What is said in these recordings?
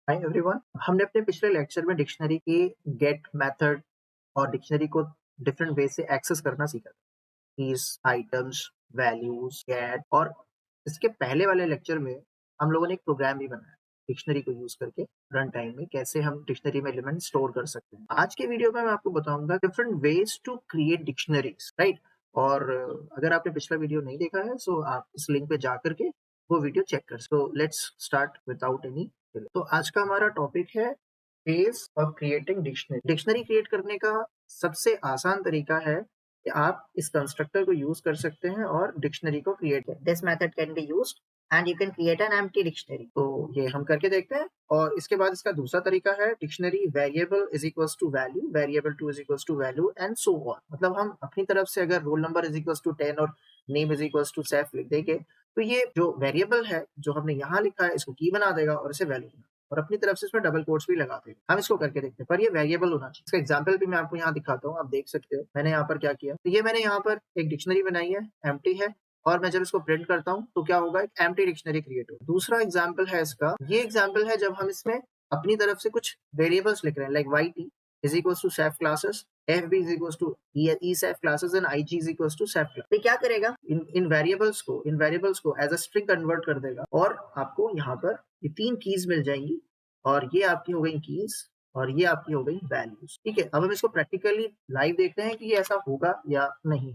Hi everyone. हमने अपने पिछले लेक्चर में डिक्शनरी के गेट मेथड और डिक्शनरी को डिफरेंट वे से एक्सेस करना सीखा था। कीज, आइटम्स, वैल्यूज, गेट और इसके पहले वाले लेक्चर में हम लोगों ने एक प्रोग्राम भी बनाया डिक्शनरी को यूज करके रन टाइम में कैसे हम डिक्शनरी में एलिमेंट स्टोर कर सकते हैं। आज के वीडियो में मैं आपको बताऊंगा different ways to create dictionaries, right. और अगर आपने पिछला वीडियो नहीं देखा है सो आप इस लिंक पे जा करके वो वीडियो चेक कर। So let's start without any. तो आज का हमारा टॉपिक है ways of creating dictionary. Dictionary create करने का सबसे आसान तरीका है कि आप इस कंस्ट्रक्टर को यूज कर सकते हैं और डिक्शनरी को क्रिएट करें। This method can be used and you can create an empty dictionary. तो ये हम करके देखते हैं। और इसके बाद इसका दूसरा तरीका है dictionary variable is equals to value, variable 2 is equals to value and so on. मतलब हम अपनी तरफ से अगर roll number is equals to 10 और name is equals to Saif लिख देंगे तो ये जो वेरिएबल है जो हमने यहाँ लिखा है इसको की बना देगा और इसे वैल्यू बना, और अपनी तरफ से इसमें डबल कोट्स भी लगा देगा। हम इसको करके देखते हैं, पर ये वेरिएबल होना चाहिए। इसका एग्जांपल भी मैं आपको यहाँ दिखाता हूँ, आप देख सकते हो मैंने यहाँ पर क्या किया। तो ये मैंने यहाँ पर एक डिक्शनरी बनाई है, एम्प्टी है, और मैं जब इसको प्रिंट करता हूँ तो क्या होगा, एक एम्प्टी डिक्शनरी क्रिएट होगा। दूसरा एग्जाम्पल है इसका, ये एग्जाम्पल है जब हम इसमें अपनी तरफ से कुछ वेरिएबल्स लिख रहे हैं, like why T is equals to saf classes, fb is equals to esaf classes and ig is equals to saf class। तो क्या करेगा, इन वेरिएबल्स को एज अ स्ट्रिंग कन्वर्ट कर देगा और आपको यहाँ पर ये तीन कीज मिल जाएंगी, और ये आपकी हो गई कीज और ये आपकी हो गई वैल्यूज। ठीक है, अब हम इसको प्रैक्टिकली लाइव देखते हैं कि ये ऐसा होगा या नहीं।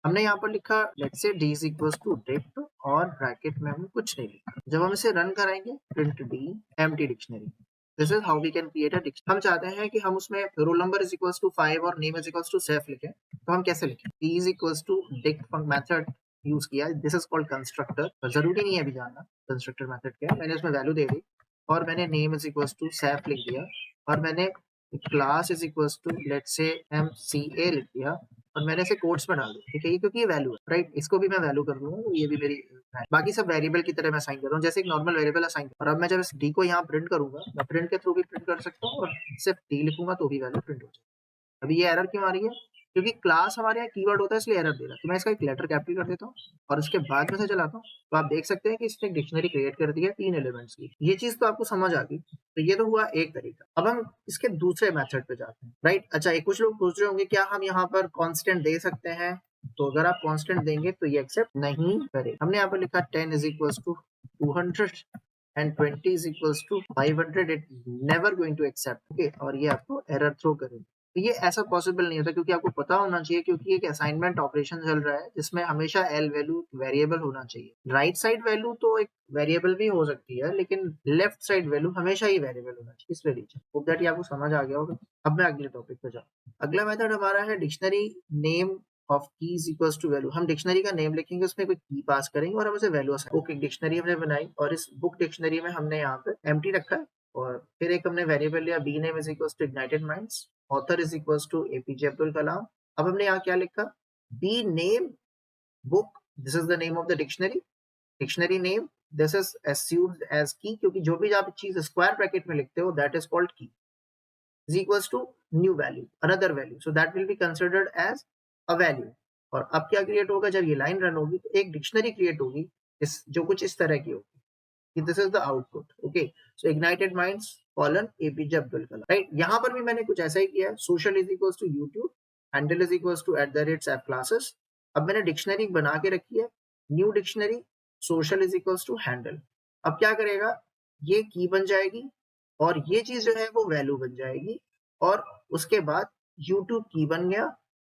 हमने यहाँ पर लिखा let's say d is equals to dict और ब्रैकेट में हमने कुछ नहीं लिखा। जब हम इसे रन कराएंगे print d empty dictionary, this is how we can create a dictionary. हम चाहते हैं कि हम उसमें roll number is equals to 5 और name is equals to Saif लिखें, तो हम कैसे लिखें। d is equals to dict method use किया, दिस इज कॉल्ड कंस्ट्रक्टर। जरूरी नहीं है अभी जानना कंस्ट्रक्टर मेथड क्या है। मैंने उसमें वैल्यू दे दी और मैंने name is equals to Saif लिख दिया और मैंने class is equals to let's say mca लिख दिया और मैंने इसे कोट्स में डाल दिया। ठीक है, ये क्योंकि ये वैल्यू है, राइट। इसको भी मैं वैल्यू कर दूंगा, ये भी मेरी बाकी सब वेरिएबल की तरह मैं असाइन कर रहा हूँ, जैसे एक नॉर्मल वेरिएबल असाइन। और अब मैं जब इस डी को यहाँ प्रिंट करूंगा, मैं प्रिंट के थ्रू भी प्रिंट कर सकता हूँ और सिर्फ डी लिखूंगा तो भी वैल्यू प्रिंट हो जाएगी। अभी ये एरर क्यों आ रही है, क्योंकि क्लास हमारे यहाँ कीवर्ड होता है इसलिए एरर दे रहा है। तो मैं इसका एक लेटर कैपिटल कर देता हूँ और उसके बाद में से चलाता हूँ, तो आप देख सकते हैं कि इसने एक डिक्शनरी क्रिएट कर दी है 3 एलिमेंट्स की। ये चीज तो आपको समझ आ गई। तो ये तो हुआ एक तरीका। अब हम इसके दूसरे मेथड पे जाते हैं, राइट। अच्छा, एक कुछ लोग पूछ रहे होंगे क्या हम यहाँ पर कांस्टेंट दे सकते हैं। तो अगर आप कांस्टेंट देंगे तो ये एक्सेप्ट नहीं करे। हमने यहाँ पर लिखा 10 is equals to 200 and 20 is equals to 500, it never going to accept। Okay, और ये आपको एरर थ्रो करेगा। तो ये ऐसा पॉसिबल नहीं होता, क्योंकि आपको पता होना चाहिए, क्योंकि एक असाइनमेंट ऑपरेशन चल रहा है जिसमें हमेशा एल वैल्यू वेरिएबल होना चाहिए। राइट साइड वैल्यू तो एक वेरिएबल भी हो सकती है, लेकिन लेफ्ट साइड वैल्यू हमेशा ही वेरिएबल होना चाहिए। इसलिए रीजन होप दैट ये आपको समझ आ गया होगा। अब मैं अगले टॉपिक पे जाऊँ। अगला मेथड हमारा है डिक्शनरी नेम ऑफ की इज इक्वल्स टू वैल्यू। हम डिक्शनरी का नेम लिखेंगे, उसमें कोई की पास करेंगे और हम उसे वैल्यू असाइन। बुक एक डिक्शनरी हमने बनाई और इस बुक डिक्शनरी में हमने यहाँ पे एम्प्टी रखा है और फिर एक हमने वेरिएबल लिया B name is equals to ignited minds, author is equals to APJ Abdul Kalam. अब हमने यहाँ क्या लिखा, B name book, this is the name of the dictionary, dictionary name this is assumed as की, क्योंकि जो भी आप चीज स्क्वायर ब्रैकेट में लिखते हो दैट इज कॉल्ड की, is equals to new value, another value, so that will be considered as a value। और अब क्या क्रिएट होगा, जब ये लाइन रन होगी तो एक डिक्शनरी क्रिएट होगी इस जो कुछ इस तरह की होगी। This is the output. Okay, so ignited minds colon APJ Abdul Kalam, right. यहाँ पर भी मैंने कुछ ऐसा ही किया है। Social is equals to YouTube, handle is equals to @sap classes। अब मैंने डिक्शनरी बना के रखी है, new dictionary, social is equals to handle. अब क्या करेगा, ये की बन जाएगी और ये चीज जो है वो वैल्यू बन जाएगी, और उसके बाद यूट्यूब की बन गया,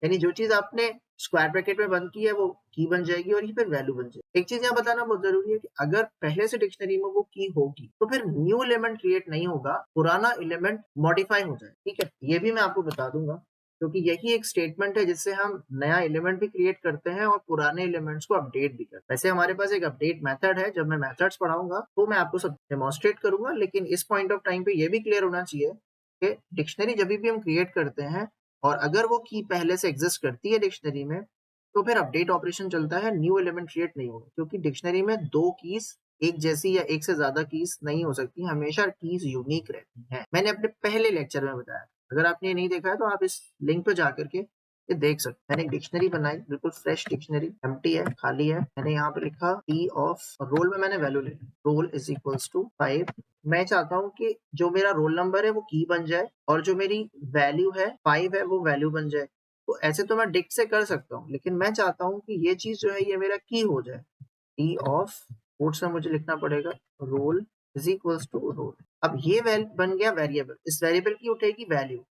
यानी जो चीज आपने स्क्वायर ब्रैकेट में बंद की है वो की बन जाएगी और ये फिर वैल्यू बन जाएगी। एक चीज यहाँ बताना बहुत जरूरी है कि अगर पहले से डिक्शनरी में वो की होगी तो फिर न्यू एलिमेंट क्रिएट नहीं होगा, पुराना एलिमेंट मॉडिफाई हो जाए। ठीक है, ये भी मैं आपको बता दूंगा, क्योंकि यही एक स्टेटमेंट है जिससे हम नया एलिमेंट भी क्रिएट करते हैं और पुराने एलिमेंट्स को अपडेट भी करते हैं। वैसे हमारे पास एक अपडेट मेथड है, जब मैं मेथड्स पढ़ाऊंगा तो मैं आपको सब डेमोन्स्ट्रेट करूंगा, लेकिन इस पॉइंट ऑफ टाइम पे ये भी क्लियर होना चाहिए कि डिक्शनरी जब भी हम क्रिएट करते हैं और अगर वो की पहले से एग्जिस्ट करती है डिक्शनरी में, तो फिर अपडेट ऑपरेशन चलता है, न्यू एलिमेंट क्रिएट नहीं होगा, क्योंकि डिक्शनरी में दो कीज एक जैसी या एक से ज्यादा कीज नहीं हो सकती, हमेशा कीज यूनिक रहती हैं। मैंने अपने पहले लेक्चर में बताया, अगर आपने ये नहीं देखा है तो आप इस लिंक पे जाकर के ये देख सकते, मैंने एक डिक्शनरी बनाई, बिल्कुल फ्रेश डिक्शनरी, एम्प्टी है, खाली है। मैंने यहाँ पे लिखा टी ऑफ रोल में मैंने वैल्यू ले ली, रोल इज इक्वल्स टू 5। मैं चाहता हूँ कि जो मेरा रोल नंबर है वो की बन जाए और जो मेरी वैल्यू है 5 है वो वैल्यू बन जाए। तो ऐसे तो मैं डिक्ट से कर सकता हूँ, लेकिन मैं चाहता हूँ कि ये चीज जो है ये मेरा की हो जाए। टी ऑफ कोट्स में मुझे लिखना पड़ेगा roll is equals to roll. अब ये बन गया वेरिएबल, इस वेरिएबल की उठेगी वैल्यू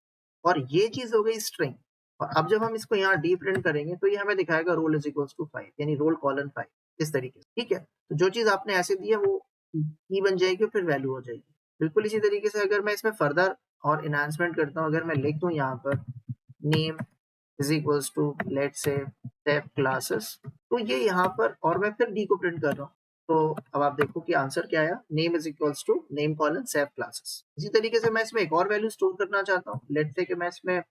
और ये चीज हो गई स्ट्रिंग। और अब जब हम इसको यहाँ डी प्रिंट करेंगे तो ये हमें दिखाएगा रोल इज इक्वल्स टू 5, यानी रोल कॉलन 5, इस तरीके से। ठीक है, तो जो चीज आपने ऐसे दी है वो की बन जाएगी और फिर वैल्यू हो जाएगी। बिल्कुल इसी तरीके से अगर मैं इसमें फर्दर और इनहांसमेंट करता हूँ, अगर मैं लिख दूं यहाँ पर name is equals to let's say tape classes, तो ये यहाँ पर, और मैं फिर डी को प्रिंट कर रहा हूँ, तो अब आप देखो कि आंसर क्या आया, name is equals to name colon save classes. इसी तरीके से मैं इसमें एक और वैल्यू स्टोर करना चाहता हूँ, लेट्स से कि मैं इसमें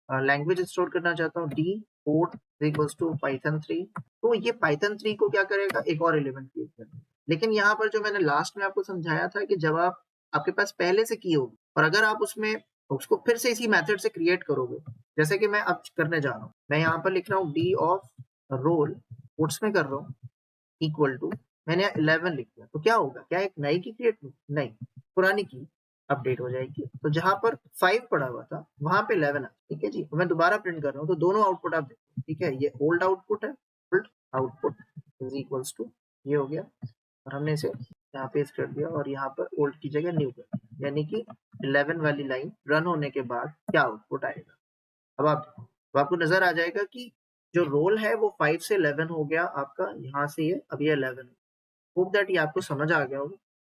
लैंग्वेज स्टोर करना चाहता हूँ, D code equals to Python 3। तो ये पाइथन 3 को क्या करेगा, एक और एलिमेंट क्रिएट करेगा। लेकिन यहाँ पर जो मैंने लास्ट में आपको समझाया था कि जब आप आपके पास पहले से की होगी और अगर आप उसमें उसको फिर से इसी मेथड से क्रिएट करोगे, जैसे कि मैं अब करने जा रहा हूँ, मैं यहाँ पर लिख रहा हूँ डी ऑफ रोल कोट्स में कर रहा हूँ इक्वल टू, मैंने 11 लिख दिया, तो क्या होगा, क्या एक नई की क्रिएट नहीं, पुरानी की अपडेट हो जाएगी। तो जहां पर 5 पड़ा हुआ था वहां पे 11 है। ठीक है जी, मैं दोबारा प्रिंट कर रहा हूँ तो दोनों आउटपुट आप देखो। ठीक है, ये ओल्ड आउटपुट है, old output is equals to ये हो गया, और हमने इसे यहाँ पे कर दिया और यहाँ पर ओल्ड की जगह न्यू कर दिया, यानी कि 11 वाली लाइन रन होने के बाद क्या आउटपुट आएगा। अब आपको नजर आ जाएगा कि जो रोल है वो 5 से 11 हो गया आपका, यहाँ से ये अब ये 11 है। होप दैट ये आपको समझ आ गया होगा,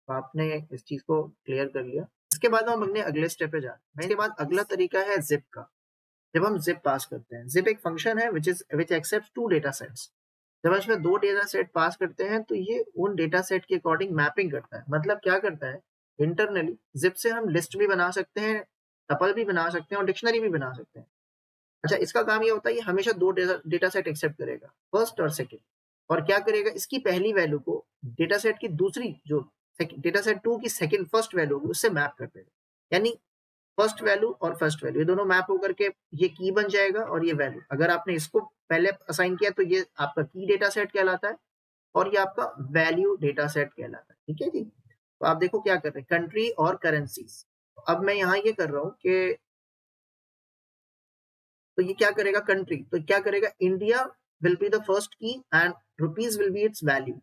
तो आपने इस चीज को क्लियर कर लिया। इसके बाद हम अपने अगले स्टेप पे जाते हैं। इसके बाद अगला तरीका है जिप का। जब हम जिप पास करते हैं, जिप एक फंक्शन है विच एक्सेप्ट 2 डेटा सेट्स। जब हम इसमें 2 डेटा सेट पास करते हैं तो ये उन डेटा सेट के अकॉर्डिंग मैपिंग करता है। मतलब क्या करता है, इंटरनली जिप से हम लिस्ट भी बना सकते हैं, टपल भी बना सकते हैं और डिक्शनरी भी बना सकते हैं। अच्छा, इसका काम ये होता है, ये हमेशा 2 डेटा सेट एक्सेप्ट करेगा, फर्स्ट और सेकेंड। और क्या करेगा, इसकी पहली वैल्यू को डेटा सेट की दूसरी, जो डेटा सेट 2 की सेकेंड फर्स्ट वैल्यू होगी उससे मैप कर देगा। यानी फर्स्ट वैल्यू और फर्स्ट वैल्यू ये दोनों मैप होकर के ये की बन जाएगा, और ये वैल्यू अगर आपने इसको पहले असाइन किया तो ये आपका की डेटा सेट कहलाता है और ये आपका वैल्यू डेटा सेट कहलाता है। ठीक है जी, तो आप देखो क्या कर रहे हैं, कंट्री और करेंसीज। अब मैं यहाँ ये कर रहा हूँ कि तो ये क्या करेगा, कंट्री, तो क्या करेगा, India will be the first key and rupees will be its value,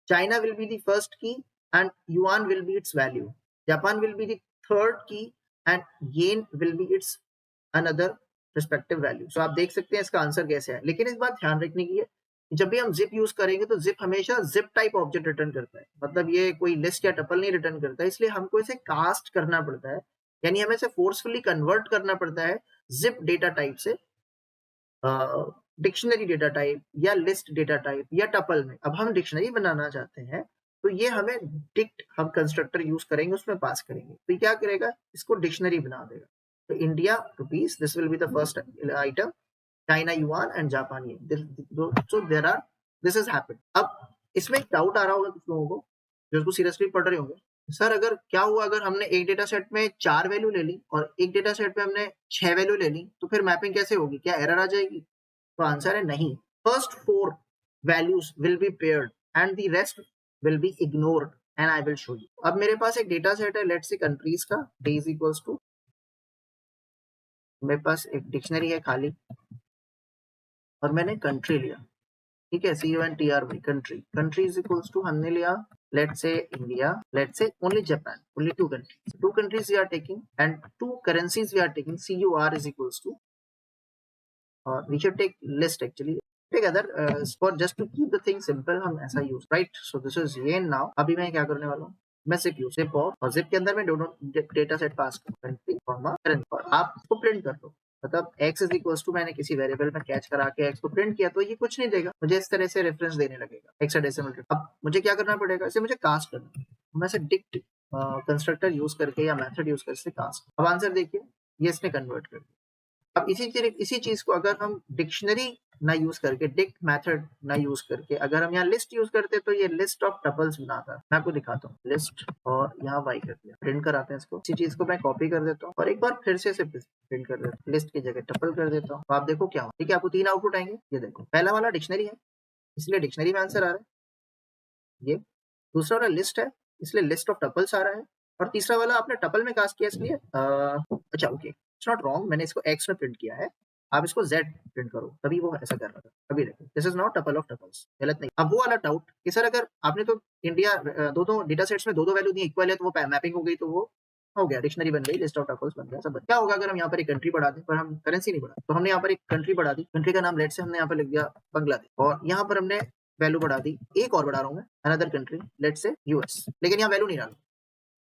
China will be the first key and yuan will be its value, Japan will be the third key and yen will be its another respective value. So आप देख सकते हैं इसका answer कैसे है। लेकिन इस बात ध्यान रखने की है, जब भी हम जिप यूज करेंगे तो जिप हमेशा जिप टाइप ऑब्जेक्ट रिटर्न करता है, मतलब ये कोई लिस्ट या टपल नहीं रिटर्न करता है, इसलिए हमको इसे कास्ट करना पड़ता है, यानी हमें इसे फोर्सफुली कन्वर्ट करना पड़ता है जिप डेटा टाइप से डिक्शनरी डेटा टाइप या लिस्ट डेटा टाइप या टपल में। अब हम डिक्शनरी बनाना चाहते हैं तो ये हमें डिक्ट हम कंस्ट्रक्टर यूज करेंगे, उसमें पास करेंगे, तो ये क्या करेगा, इसको डिक्शनरी बना देगा। तो India rupees, this will be the first item, China yuan and Japan yen, so there are, this is happened. अब इसमें एक डाउट आ रहा होगा कुछ लोगों को जो इसको सीरियसली पढ़ रहे होंगे, सर अगर क्या हुआ अगर हमने एक डेटा सेट में 4 वैल्यू ले ली और एक डेटा सेट में हमने 6 वैल्यू ले ली, तो फिर मैपिंग कैसे होगी, क्या एरर आ जाएगी। तो आंसर है नहीं, first 4 values will be paired and the rest will be ignored and I will show you. अब मेरे पास एक डेटा सेट है, लेट्स से कंट्रीज का, डी इज इक्वल्स टू, मेरे पास एक डिक्शनरी है खाली और मैंने कंट्री लिया। ठीक है, CUNTRY country, country is equals to हमने लिया, let's say India, let's say only Japan, only two countries we are taking and two currencies we are taking, CUR is equals to, or we should take list actually together for just to keep the thing simple, हम ऐसा use, right? So this is yen now। अभी मैं क्या करने वाला हूँ, मैं zip use, zip और zip के अंदर मैं दोनों डेटा सेट पास करूँ, कंट्री करेंसी, और आप इसको प्रिंट कर दो। मतलब x इज इक्वल्स टू, मैंने किसी वेरिएबल में कैच करा के x को प्रिंट किया तो ये कुछ नहीं देगा, मुझे इस तरह से रेफरेंस देने लगेगा हेक्साडेसिमल। अब मुझे क्या करना पड़ेगा, इसे मुझे कास्ट करना, मैं इसे डिक्ट कंस्ट्रक्टर यूज करके या मेथड यूज करके कास्ट। अब आंसर देखिए, ये इसने कन्वर्ट कर दिया। अब इसी चीज को अगर हम डिक्शनरी ना यूज करके, डिक्ट मेथड ना यूज करके अगर हम यहाँ लिस्ट यूज करते तो ये लिस्ट ऑफ टपल्स बनाता है। मैं आपको दिखाता हूँ, लिस्ट और यहाँ वाई कर दिया, प्रिंट कराते हैं इसको। इसी चीज को मैं कॉपी कर देता हूँ और एक बार फिर से प्रिंट कर देता हूँ, लिस्ट की जगह टपल कर देता हूँ। तो आप देखो क्या हो, ठीक है, आपको 3 आउटपुट आएंगे। ये देखो, पहला वाला डिक्शनरी है इसलिए डिक्शनरी में आंसर आ रहा है, ये दूसरा वाला लिस्ट है इसलिए लिस्ट ऑफ टपल्स आ रहा है, और तीसरा वाला आपने टपल में कास्ट किया इसलिए अच्छा ओके, इट्स नॉट रॉन्ग, मैंने इसको एक्स में प्रिंट किया है, आप इसको जेड प्रिंट करो, तभी वो ऐसा कर रहा था। अभी देखो, this is not tuple of tuples, गलत नहीं। अब वो वाला डाउट कि सर अगर आपने तो इंडिया दो डेटा सेट्स में दो वैल्यू दी इक्वल है तो वो मैपिंग हो गई, तो वो हो गया, डिक्शनरी बन गई, लिस्ट ऑफ टपल्स बन गया, सब बन। क्या होगा अगर हम यहाँ पर एक कंट्री बढ़ा दें, पर हम करेंसी नहीं बढ़ा, तो हमने यहाँ पर एक कंट्री बढ़ा दी, कंट्री का नाम लेट से हमने यहाँ पर लिख दिया बांग्लादेश, और यहाँ पर हमने वैल्यू बढ़ा दी, एक और बढ़ा रहा हूँ मैं, अनदर कंट्री लेट से यूएस, लेकिन यहाँ वैल्यू नहीं डालू,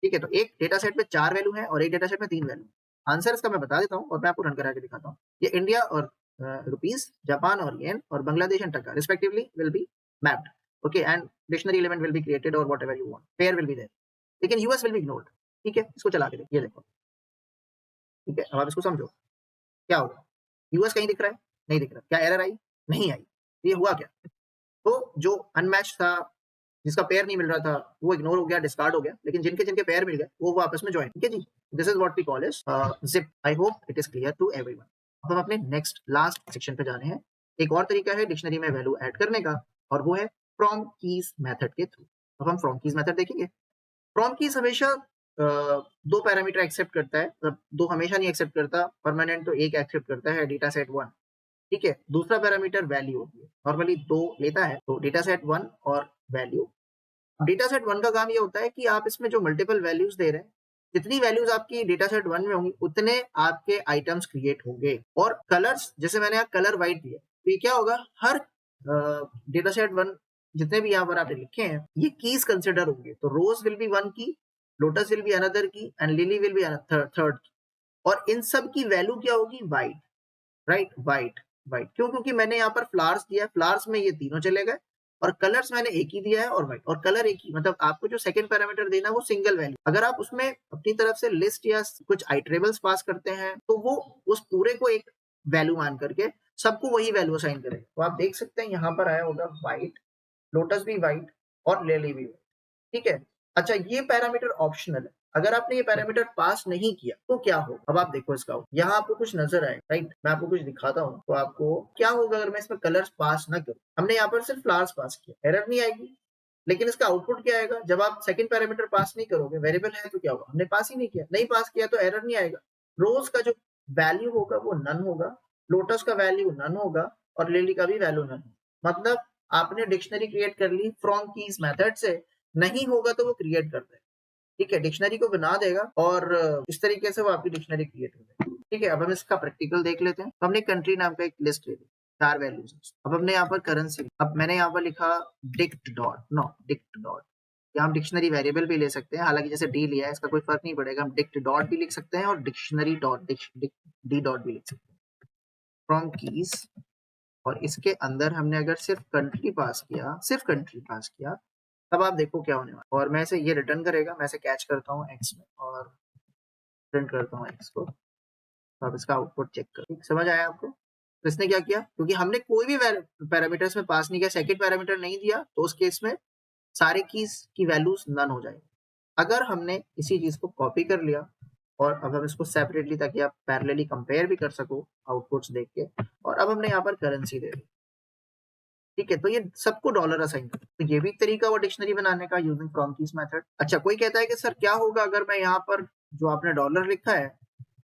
ठीक है। तो एक डेटा सेट में 4 वैल्यू है और एक डेटा सेट में 3 वैल्यू। आंसर इसका मैं बता देता हूँ और मैं आपको रन करा के दिखाता हूँ। ये इंडिया और रुपीस, जापान और येन और Bangladesh and taka respectively will be mapped, okay, and dictionary element will be created और whatever you want, pair will be there, लेकिन यूएस विल बी इग्नोर्ड, ठीक है। इसको चला के देखिए, ये देखो, ठीक है। अब आप इसको समझो क्या होगा, यूएस कहीं दिख रहा है, नहीं दिख रहा, क्या एरर आई, नहीं आई, ये हुआ क्या, तो जो अनमैच था, जिसका पेयर नहीं मिल रहा था, वो इग्नोर हो गया, डिस्कार्ड हो गया, लेकिन जिनके जिनके पेयर मिल गए वो आपस में ज्वाइन, ठीक है जी। This is what we call is zip. I hope it is clear to everyone. अब हम अपने नेक्स्ट लास्ट सेक्शन पे जाने हैं। एक और तरीका है डिक्शनरी में वैल्यू ऐड करने का, और वो है फ्रॉम कीज मेथड के थ्रू। अब हम फ्रॉम कीज मेथड देखेंगे। फ्रॉम कीज हमेशा दो पैरामीटर एक्सेप्ट करता है, मतलब दो हमेशा नहीं एक्सेप्ट करता, परमानेंट तो एक एक्सेप्ट करता है, डेटा सेट 1, ठीक है। दूसरा पैरामीटर वैल्यू होती है, नॉर्मली 2 लेता है, तो डेटा सेट 1 और वैल्यू। डेटा सेट 1 का काम ये होता है कि आप इसमें जो मल्टीपल वैल्यूज दे रहे हैं, जितनी वैल्यूज आपकी डेटा सेट 1 में होंगी उतने आपके आइटम्स क्रिएट होंगे। और कलर्स, जैसे मैंने यहाँ कलर व्हाइट दिया, तो ये क्या होगा, हर डेटा सेट 1 जितने भी यहाँ पर आपने लिखे हैं ये कीज कंसिडर होंगे। तो रोज विल बी 1 की, लोटस विल बी अनदर की and lily will be third की, और इन सब की वैल्यू क्या होगी, वाइट, राइट, वाइट वाइट। क्यों, क्योंकि मैंने यहाँ पर फ्लावर्स दिया है, फ्लावर्स में ये तीनों चले गए, और कलर्स मैंने एक ही दिया है और व्हाइट, और कलर एक ही, मतलब आपको जो सेकंड पैरामीटर देना है वो सिंगल वैल्यू। अगर आप उसमें अपनी तरफ से लिस्ट या कुछ आइटरेबल्स पास करते हैं तो वो उस पूरे को एक वैल्यू मान करके सबको वही वैल्यू असाइन करेगा। तो आप देख सकते हैं यहाँ पर आया होगा व्हाइट, लोटस भी व्हाइट और लिली भी व्हाइट, ठीक है। अच्छा, ये पैरामीटर ऑप्शनल है, अगर आपने ये पैरामीटर पास नहीं किया तो क्या होगा, अब आप देखो इसका, यहाँ आपको कुछ नजर आए, राइट, मैं आपको कुछ दिखाता हूँ, तो आपको क्या होगा अगर मैं इसमें कलर्स पास ना करूँ। हमने यहाँ पर सिर्फ फ्लावर्स पास किया, एरर नहीं आएगी, लेकिन इसका आउटपुट क्या आएगा, जब आप सेकंड पैरामीटर पास नहीं करोगे, वेरिएबल है तो क्या होगा, हमने पास ही नहीं किया, नहीं पास किया तो एरर नहीं आएगा। रोज का जो वैल्यू होगा वो नन होगा, लोटस का वैल्यू नन होगा और लिली का भी वैल्यू नन, मतलब आपने डिक्शनरी क्रिएट कर ली फ्रॉम कीज मेथड से, नहीं होगा तो वो क्रिएट कर देगा, ठीक है, डिक्शनरी को बना देगा और इस तरीके से वो आपकी डिक्शनरी क्रिएट हो जाएगी, ठीक है। अब हम इसका प्रैक्टिकल देख लेते हैं। हमने कंट्री नाम का एक लिस्ट ले ली, 4 वैल्यूज। अब हमने यहाँ पर करेंसी, अब मैंने यहाँ पर लिखा dict dot, no dict dot, या हम डिक्शनरी वेरिएबल भी ले सकते हैं, हालांकि जैसे डी लिया है इसका कोई फर्क नहीं पड़ेगा, हम डिक्ट डॉट भी लिख सकते हैं और डिक्शनरी डॉट डी डॉट भी लिख सकते हैं, फ्रॉम कीज। और इसके अंदर हमने अगर सिर्फ कंट्री पास किया, सिर्फ कंट्री पास किया, तब आप देखो क्या होने वाला, और मैं इसे ये रिटर्न करेगा, मैं इसे कैच करता हूँ एक्स में और प्रिंट करता हूँ एक्स को, तो आप इसका आउटपुट चेक करो, समझ आया आपको। तो इसने क्या किया, क्योंकि हमने कोई भी पैरामीटर्स में पास नहीं किया, सेकंड पैरामीटर नहीं दिया, तो उस केस में सारे कीज की वैल्यूज नन हो जाएगी। अगर हमने इसी चीज को कॉपी कर लिया और अब हम इसको सेपरेटली, ताकि आप पैरेलली कंपेयर भी कर सको आउटपुट्स देख के, और अब हमने यहाँ पर करेंसी दे दी, ठीक है, तो ये सबको डॉलर असाइन कर, तो ये भी एक तरीका हुआ डिक्शनरी बनाने का यूजिंग फ्रॉम कीज मेथड। अच्छा, कोई कहता है कि सर क्या होगा अगर मैं यहाँ पर जो आपने डॉलर लिखा है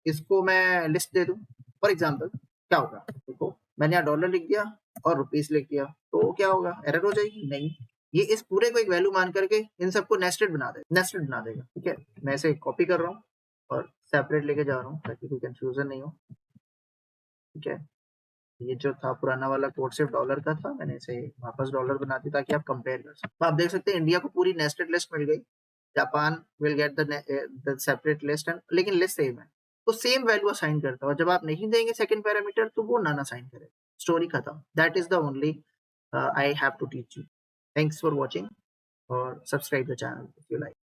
इसको मैं लिस्ट दे दूं, फॉर एग्जांपल, क्या होगा, देखो मैंने यहाँ डॉलर लिख दिया और रुपीस लिख दिया, तो क्या होगा, एरर हो जाएगी, नहीं, ये इस पूरे को एक वैल्यू मान करके इन सबको नेस्टेड बना देगा, ठीक है। मैं इसे कॉपी कर रहा हूँ और सेपरेट लेके जा रहा हूँ ताकि कोई कंफ्यूजन नहीं हो, ठीक है। ये जो था पुराना वाला कोड सिर्फ डॉलर का था, मैंने इसे वापस डॉलर बना दिया ताकि आप कंपेयर कर सकें। तो आप देख सकते हैं इंडिया को पूरी नेस्टेड लिस्ट मिल गई, Japan will get the separate list, and लेकिन लिस्ट सेम है, तो सेम वैल्यू असाइन करता है, और जब आप नहीं देंगे सेकंड पैरामीटर तो वो नन असाइन करेगा, स्टोरी खत्म। That is the only I have to teach you. Thanks for watching और subscribe the channel if you like.